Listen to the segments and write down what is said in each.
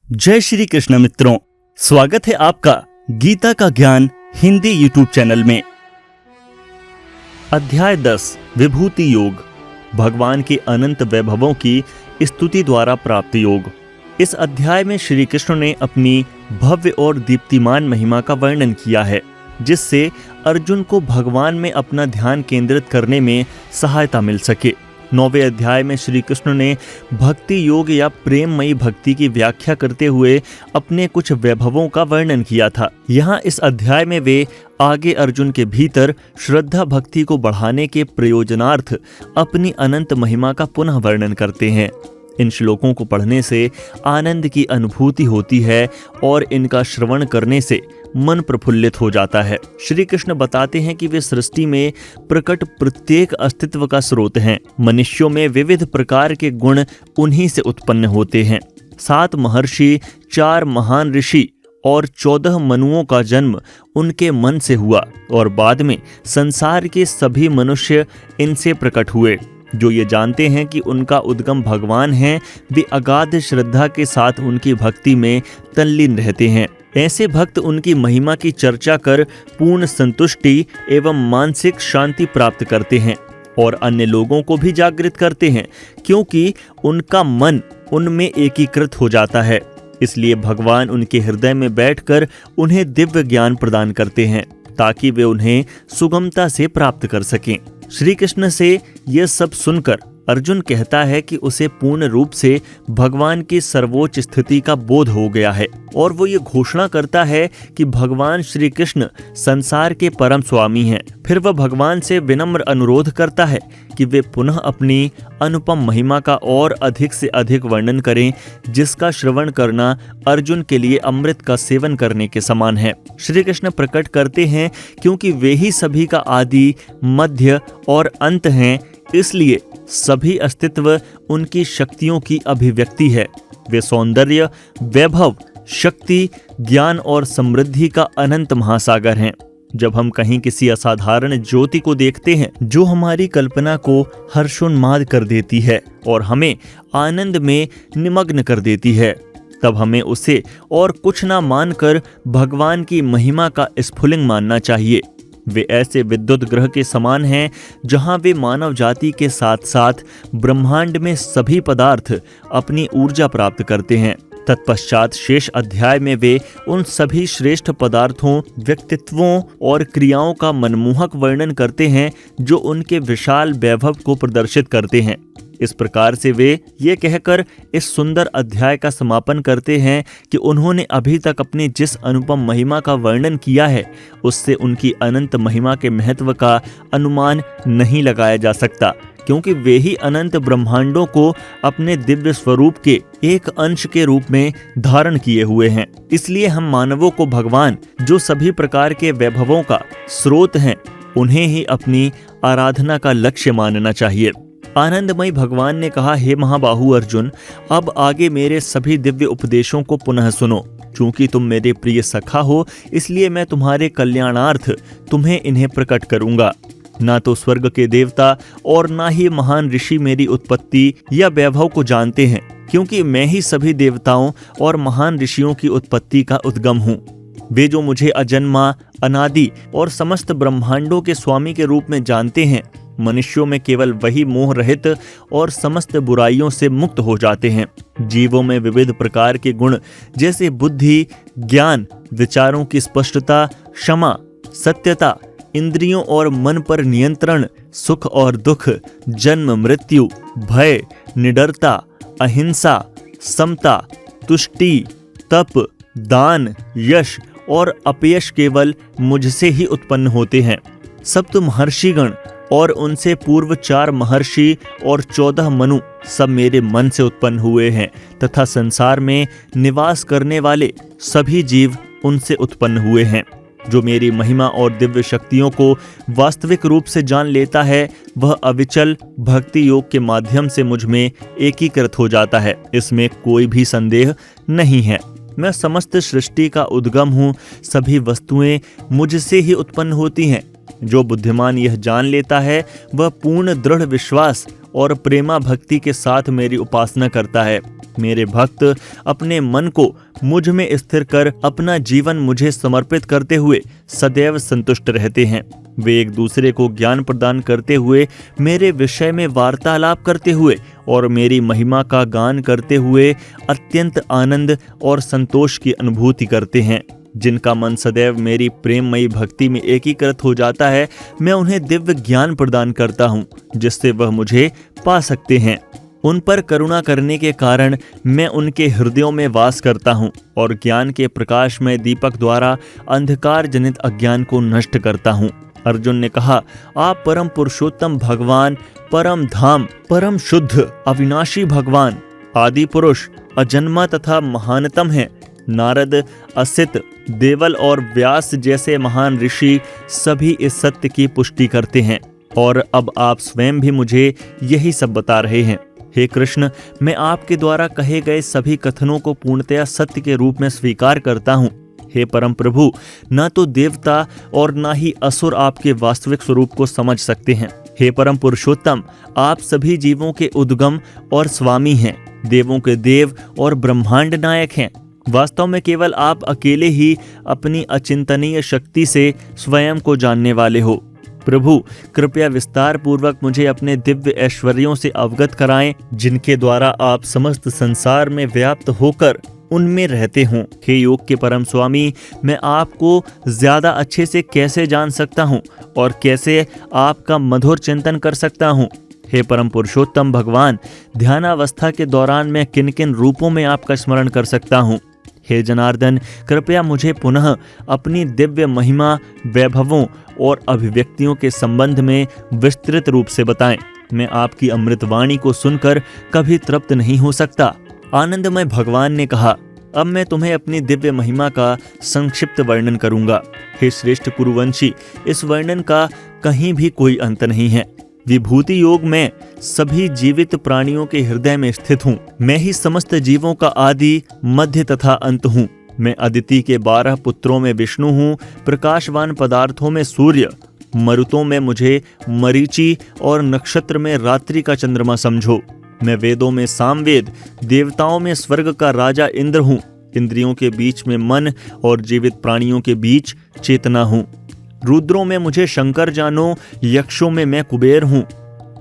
जय श्री कृष्ण मित्रों, स्वागत है आपका गीता का ज्ञान हिंदी यूट्यूब चैनल में। अध्याय 10 विभूति योग, भगवान के अनंत वैभवों की स्तुति द्वारा प्राप्त योग। इस अध्याय में श्री कृष्ण ने अपनी भव्य और दीप्तिमान महिमा का वर्णन किया है, जिससे अर्जुन को भगवान में अपना ध्यान केंद्रित करने में सहायता मिल सके। 9वें अध्याय में श्री कृष्ण ने भक्ति योग या प्रेममयी भक्ति की व्याख्या करते हुए अपने कुछ वैभवों का वर्णन किया था। यहाँ इस अध्याय में वे आगे अर्जुन के भीतर श्रद्धा भक्ति को बढ़ाने के प्रयोजनार्थ अपनी अनंत महिमा का पुनः वर्णन करते हैं। इन श्लोकों को पढ़ने से आनंद की अनुभूति होती है और इनका श्रवण करने से मन प्रफुल्लित हो जाता है। श्री कृष्ण बताते हैं कि वे सृष्टि में प्रकट प्रत्येक अस्तित्व का स्रोत हैं। मनुष्यों में विविध प्रकार के गुण उन्हीं से उत्पन्न होते हैं। 7 महर्षि, 4 महान ऋषि और 14 मनुओं का जन्म उनके मन से हुआ और बाद में संसार के सभी मनुष्य इनसे प्रकट हुए। जो ये जानते हैं कि उनका उद्गम भगवान है, वे अगाध श्रद्धा के साथ उनकी भक्ति में तल्लीन रहते हैं। ऐसे भक्त उनकी महिमा की चर्चा कर पूर्ण संतुष्टि एवं मानसिक शांति प्राप्त करते हैं और अन्य लोगों को भी जागृत करते हैं, क्योंकि उनका मन उनमें एकीकृत हो जाता है। इसलिए भगवान उनके हृदय में बैठकर उन्हें दिव्य ज्ञान प्रदान करते हैं, ताकि वे उन्हें सुगमता से प्राप्त कर सकें। श्री कृष्ण से यह सब सुनकर अर्जुन कहता है कि उसे पूर्ण रूप से भगवान की सर्वोच्च स्थिति का बोध हो गया है और वो ये घोषणा करता है कि भगवान श्री कृष्ण संसार के परम स्वामी हैं। फिर वह भगवान से विनम्र अनुरोध करता है कि वे पुनः अपनी अनुपम महिमा का और अधिक से अधिक वर्णन करें, जिसका श्रवण करना अर्जुन के लिए अमृत का सेवन करने के समान है। श्री कृष्ण प्रकट करते हैं क्योंकि वे ही सभी का आदि, मध्य और अंत हैं, इसलिए सभी अस्तित्व उनकी शक्तियों की अभिव्यक्ति है। वे सौंदर्य, वैभव, शक्ति, ज्ञान और समृद्धि का अनंत महासागर हैं। जब हम कहीं किसी असाधारण ज्योति को देखते हैं जो हमारी कल्पना को हर्षोन्माद कर देती है और हमें आनंद में निमग्न कर देती है, तब हमें उसे और कुछ ना मानकर भगवान की महिमा का स्फुलिंग मानना चाहिए। वे ऐसे विद्युत ग्रह के समान हैं जहां वे मानव जाति के साथ साथ ब्रह्मांड में सभी पदार्थ अपनी ऊर्जा प्राप्त करते हैं। तत्पश्चात शेष अध्याय में वे उन सभी श्रेष्ठ पदार्थों, व्यक्तित्वों और क्रियाओं का मनमोहक वर्णन करते हैं जो उनके विशाल वैभव को प्रदर्शित करते हैं। इस प्रकार से वे ये कहकर इस सुंदर अध्याय का समापन करते हैं कि उन्होंने अभी तक अपनी जिस अनुपम महिमा का वर्णन किया है, उससे उनकी अनंत महिमा के महत्व का अनुमान नहीं लगाया जा सकता, क्योंकि वे ही अनंत ब्रह्मांडों को अपने दिव्य स्वरूप के एक अंश के रूप में धारण किए हुए हैं। इसलिए हम मानवों को भगवान, जो सभी प्रकार के वैभवों का स्रोत हैं, उन्हें ही अपनी आराधना का लक्ष्य मानना चाहिए। आनंदमय भगवान ने कहा, हे महाबाहु अर्जुन, अब आगे मेरे सभी दिव्य उपदेशों को पुनः सुनो। चूंकि तुम मेरे प्रिय सखा हो, इसलिए मैं तुम्हारे कल्याणार्थ तुम्हें इन्हें प्रकट करूंगा। ना तो स्वर्ग के देवता और ना ही महान ऋषि मेरी उत्पत्ति या वैभव को जानते हैं, क्योंकि मैं ही सभी देवताओं और महान ऋषियों की उत्पत्ति का उद्गम हूँ। वे जो मुझे अजन्मा, अनादि और समस्त ब्रह्मांडों के स्वामी के रूप में जानते हैं, मनुष्यों में केवल वही मोह रहित और समस्त बुराइयों से मुक्त हो जाते हैं। जीवों में विविध प्रकार के गुण जैसे बुद्धि, ज्ञान, विचारों की स्पष्टता, क्षमा, सत्यता, इंद्रियों और मन पर नियंत्रण, सुख और दुख, जन्म मृत्यु, भय, निडरता, अहिंसा, समता, तुष्टि, तप, दान, यश और अपयश केवल मुझसे ही उत्पन्न होते हैं। सप्त महर्षिगण और उनसे पूर्व 4 महर्षि और 14 मनु सब मेरे मन से उत्पन्न हुए हैं तथा संसार में निवास करने वाले सभी जीव उनसे उत्पन्न हुए हैं। जो मेरी महिमा और दिव्य शक्तियों को वास्तविक रूप से जान लेता है, वह अविचल भक्ति योग के माध्यम से मुझ में एकीकृत हो जाता है। इसमें कोई भी संदेह नहीं है। मैं समस्त सृष्टि का उद्गम हूँ। सभी वस्तुएं मुझसे ही उत्पन्न होती हैं। जो बुद्धिमान यह जान लेता है वह पूर्ण दृढ़ विश्वास और प्रेमा भक्ति के साथ मेरी उपासना करता है। मेरे भक्त अपने मन को मुझ में स्थिर कर अपना जीवन मुझे समर्पित करते हुए सदैव संतुष्ट रहते हैं। वे एक दूसरे को ज्ञान प्रदान करते हुए, मेरे विषय में वार्तालाप करते हुए और मेरी महिमा का गान करते हुए अत्यंत आनंद और संतोष की अनुभूति करते हैं। जिनका मन सदैव मेरी प्रेममयी भक्ति में एकीकृत हो जाता है, मैं उन्हें दिव्य ज्ञान प्रदान करता हूँ, जिससे वह मुझे पा सकते हैं। उन पर करुणा करने के कारण मैं उनके हृदयों में वास करता हूँ और ज्ञान के प्रकाश में दीपक द्वारा अंधकार जनित अज्ञान को नष्ट करता हूँ। अर्जुन ने कहा, आप परम पुरुषोत्तम भगवान, परम धाम, परम शुद्ध, अविनाशी भगवान, आदि पुरुष, अजन्मा तथा महानतम हैं। नारद, असित, देवल और व्यास जैसे महान ऋषि सभी इस सत्य की पुष्टि करते हैं और अब आप स्वयं भी मुझे यही सब बता रहे हैं। हे कृष्ण, मैं आपके द्वारा कहे गए सभी कथनों को पूर्णतया सत्य के रूप में स्वीकार करता हूँ। हे परम प्रभु, न तो देवता और न ही असुर आपके वास्तविक स्वरूप को समझ सकते हैं। हे परम पुरुषोत्तम, आप सभी जीवों के उद्गम और स्वामी हैं, देवों के देव और ब्रह्मांड नायक हैं। वास्तव में केवल आप अकेले ही अपनी अचिंतनीय शक्ति से स्वयं को जानने वाले हो। प्रभु, कृपया विस्तार पूर्वक मुझे अपने दिव्य ऐश्वर्यों से अवगत कराएं, जिनके द्वारा आप समस्त संसार में व्याप्त होकर उनमें रहते हों। हे योग के परम स्वामी, मैं आपको ज्यादा अच्छे से कैसे जान सकता हूँ और कैसे आपका मधुर चिंतन कर सकता हूँ। हे परम पुरुषोत्तम भगवान, ध्यानावस्था के दौरान मैं किन किन रूपों में आपका स्मरण कर सकता हूँ। हे जनार्दन, कृपया मुझे पुनः अपनी दिव्य महिमा, वैभवों और अभिव्यक्तियों के संबंध में विस्तृत रूप से बताएं। मैं आपकी अमृत वाणी को सुनकर कभी तृप्त नहीं हो सकता। आनंदमय भगवान ने कहा, अब मैं तुम्हें अपनी दिव्य महिमा का संक्षिप्त वर्णन करूंगा। हे श्रेष्ठ कुरुवंशी, इस वर्णन का कहीं भी कोई अंत नहीं है। विभूति योग में सभी जीवित प्राणियों के हृदय में स्थित हूँ। मैं ही समस्त जीवों का आदि, मध्य तथा अंत हूँ। मैं अदिति के 12 पुत्रों में विष्णु हूँ, प्रकाशवान पदार्थों में सूर्य, मरुतों में मुझे मरीचि और नक्षत्र में रात्रि का चंद्रमा समझो। मैं वेदों में सामवेद, देवताओं में स्वर्ग का राजा इंद्र हूँ। इंद्रियों के बीच में मन और जीवित प्राणियों के बीच चेतना हूँ। रुद्रों में मुझे शंकर जानो, यक्षों में मैं कुबेर हूँ,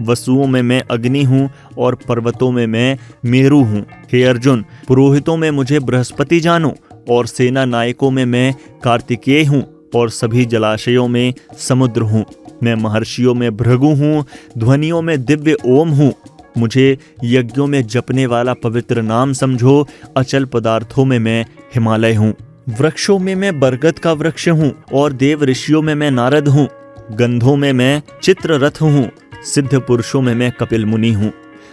वसुओं में मैं अग्नि हूँ और पर्वतों में मैं मेरु हूँ। हे अर्जुन, पुरोहितों में मुझे बृहस्पति जानो और सेना नायकों में मैं कार्तिकेय हूँ और सभी जलाशयों में समुद्र हूँ। मैं महर्षियों में भृगु हूँ, ध्वनियों में दिव्य ओम हूँ। मुझे यज्ञों में जपने वाला पवित्र नाम समझो। अचल पदार्थों में मैं हिमालय हूँ। वृक्षों में मैं बरगद का वृक्ष हूँ और देव ऋषियों में मैं नारद हूँ। गंधों में मैं चित्ररथ हूँ। सिद्ध पुरुषों में मैं कपिल मुनि हूँ।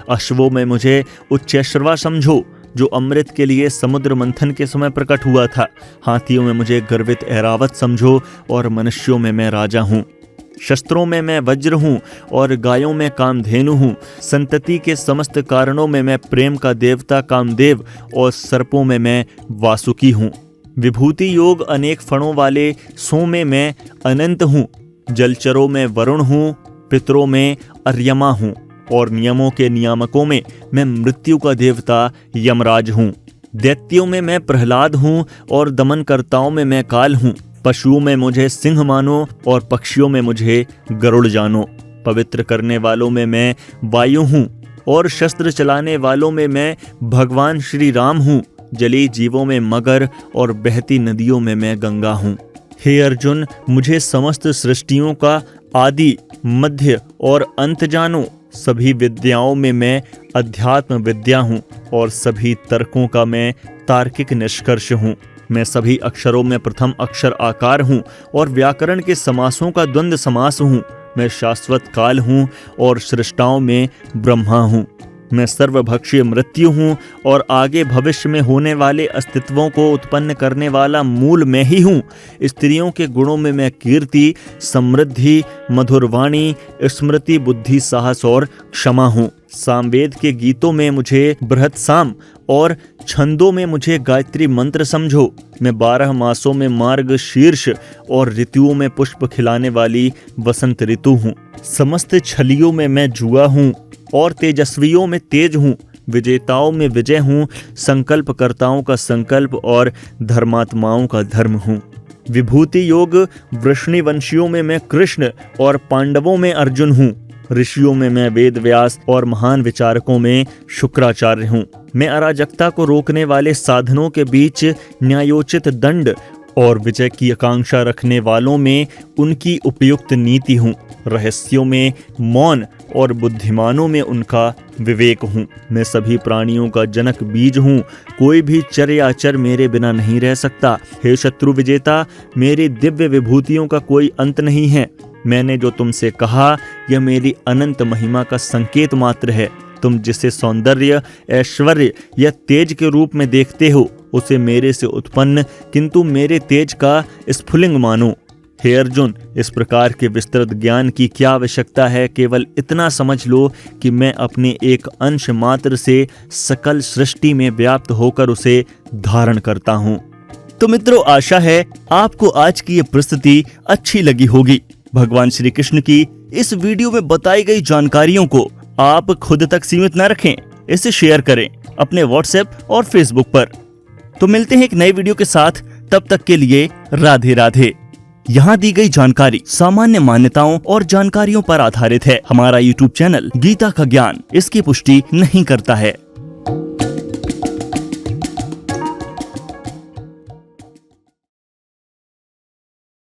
अश्वों में मुझे उच्चैश्रवा समझो, जो अमृत के लिए समुद्र मंथन के समय प्रकट हुआ था। हाथियों में मुझे गर्वित ऐरावत समझो और मनुष्यों में मैं राजा हूँ। शस्त्रों में मैं वज्र हूँ और गायों में कामधेनु हूँ। संतति के समस्त कारणों में मैं प्रेम का देवता कामदेव और सर्पों में मैं वासुकी हूँ। विभूति योग अनेक फणों वाले सो में मैं अनंत हूँ। जलचरों में वरुण हूँ, पितरों में अर्यमा हूँ और नियमों के नियामकों में मैं मृत्यु का देवता यमराज हूँ। दैत्यों में मैं प्रहलाद हूँ और दमनकर्ताओं में मैं काल हूँ। पशुओं में मुझे सिंह मानो और पक्षियों में मुझे गरुड़ जानो। पवित्र करने वालों में मैं वायु हूँ और शस्त्र चलाने वालों में मैं भगवान श्री राम हूँ। जलीय जीवों में मगर और बहती नदियों में मैं गंगा हूँ। हे अर्जुन, मुझे समस्त सृष्टियों का आदि, मध्य और अंत जानो। सभी विद्याओं में मैं अध्यात्म विद्या हूँ और सभी तर्कों का मैं तार्किक निष्कर्ष हूँ। मैं सभी अक्षरों में प्रथम अक्षर आकार हूँ और व्याकरण के समासों का द्वंद्व समास हूँ। मैं शाश्वत काल हूँ और सृष्टाओं में ब्रह्मा हूँ। मैं सर्वभक्षीय मृत्यु हूँ और आगे भविष्य में होने वाले अस्तित्वों को उत्पन्न करने वाला मूल मैं ही हूँ। स्त्रियों के गुणों में मैं कीर्ति, समृद्धि, मधुरवाणी, स्मृति, बुद्धि, साहस और क्षमा हूँ। सामवेद के गीतों में मुझे बृहत साम और छंदों में मुझे गायत्री मंत्र समझो। मैं 12 मासों में मार्ग शीर्ष और ऋतुओं में पुष्प खिलाने वाली वसंत ऋतु हूँ। समस्त छलियों में मैं जुआ हूँ और तेजस्वियों में तेज हूँ। विजेताओं में विजय हूँ, संकल्पकर्ताओं का संकल्प और धर्मात्माओं का धर्म हूँ। विभूति योग वृष्णिवंशियों में मैं कृष्ण और पांडवों में अर्जुन हूँ। ऋषियों में मैं वेद व्यास और महान विचारकों में शुक्राचार्य हूँ। मैं अराजकता को रोकने वाले साधनों के बीच न्यायोचित दंड और विजय की आकांक्षा रखने वालों में उनकी उपयुक्त नीति हूँ। रहस्यों में मौन और बुद्धिमानों में उनका विवेक हूँ। मैं सभी प्राणियों का जनक बीज हूँ। कोई भी चर या अचर मेरे बिना नहीं रह सकता। हे शत्रु विजेता, मेरी दिव्य विभूतियों का कोई अंत नहीं है। मैंने जो तुमसे कहा यह मेरी अनंत महिमा का संकेत मात्र है। तुम जिसे सौंदर्य, ऐश्वर्य या तेज के रूप में देखते हो उसे मेरे से उत्पन्न किंतु मेरे तेज का स्फुलिंग मानो। हे अर्जुन, इस प्रकार के विस्तृत ज्ञान की क्या आवश्यकता है। केवल इतना समझ लो कि मैं अपने एक अंश मात्र से सकल सृष्टि में व्याप्त होकर उसे धारण करता हूँ। तो मित्रों, आशा है आपको आज की ये प्रस्तुति अच्छी लगी होगी। भगवान श्री कृष्ण की इस वीडियो में बताई गई जानकारियों को आप खुद तक सीमित न रखें, इसे शेयर करें अपने व्हाट्सएप और फेसबुक पर। तो मिलते हैं एक नए वीडियो के साथ, तब तक के लिए राधे राधे। यहाँ दी गई जानकारी सामान्य मान्यताओं और जानकारियों पर आधारित है। हमारा YouTube चैनल गीता का ज्ञान इसकी पुष्टि नहीं करता है।